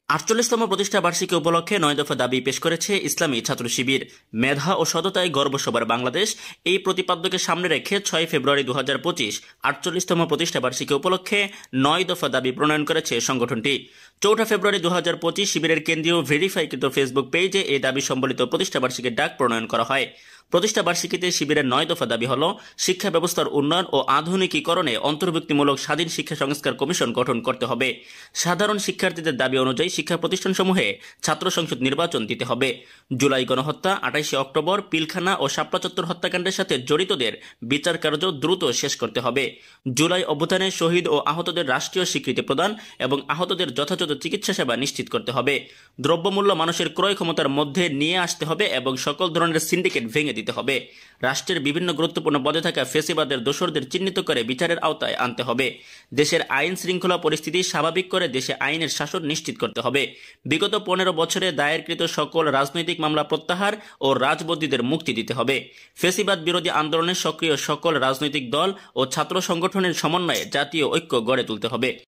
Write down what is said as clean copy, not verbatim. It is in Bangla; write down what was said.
৪৮তম প্রতিষ্ঠা বার্ষিকী উপলক্ষে ৯ দফা দাবি পেশ করেছে ইসলামী ছাত্র শিবির। মেধা ও সততায় গর্ব সবার বাংলাদেশ, এই প্রতিপাদ্যকে সামনে রেখে ৬ ফেব্রুয়ারি ২০২৫ ৪৮তম প্রতিষ্ঠা বার্ষিকী উপলক্ষে ৯ দফা দাবি প্রণয়ন করেছে সংগঠনটি। ৪ ফেব্রুয়ারি ২০২৫ শিবিরের কেন্দ্রীয় ভেরিফাইকৃত ফেসবুক পেজে এই দাবি সম্বলিত প্রতিষ্ঠা বার্ষিকীর ডাক প্রণয়ন করা হয়। প্রতিষ্ঠা বার্ষিকীতে শিবিরের ৯ দফা দাবি হল শিক্ষা ব্যবস্থার উন্নয়ন ও আধুনিকীকরণে অন্তর্ভুক্তিমূলক স্বাধীন শিক্ষা সংস্কার কমিশন গঠন করতে হবে। সাধারণ শিক্ষার্থীদের দাবি অনুযায়ী শিক্ষা প্রতিষ্ঠানসমূহে ছাত্র সংসদ নির্বাচন দিতে হবে। জুলাই গণহত্যা, ২৮ অক্টোবর পিলখানা ও শাপলা চত্বর হত্যাকাণ্ডের সাথে জড়িতদের বিচার কার্য দ্রুত শেষ করতে হবে। জুলাই অভ্যুত্থানে শহীদ ও আহতদের রাষ্ট্রীয় স্বীকৃতি প্রদান এবং আহতদের যথাযথ চিকিৎসা সেবা নিশ্চিত করতে হবে। দ্রব্যমূল্য মানুষের ক্রয় ক্ষমতার মধ্যে নিয়ে আসতে হবে এবং সকল ধরনের সিন্ডিকেট ভেঙে দিতে হবে। রাষ্ট্রের বিভিন্ন গুরুত্বপূর্ণ পদে থাকা ফেসিবাদের দোসরদের চিহ্নিত করে বিচারের আওতায় আনতে হবে। দেশের আইন শৃঙ্খলা পরিস্থিতি স্বাভাবিক করে দেশে আইনের শাসন নিশ্চিত করতে হবে। বিগত ১৫ বছরে দায়েরকৃত সকল রাজনৈতিক মামলা প্রত্যাহার ও রাজবন্দীদের মুক্তি দিতে হবে। ফেসিবাদ বিরোধী আন্দোলনে সক্রিয় সকল রাজনৈতিক দল ও ছাত্র সংগঠনের সমন্বয়ে জাতীয় ঐক্য গড়ে তুলতে হবে।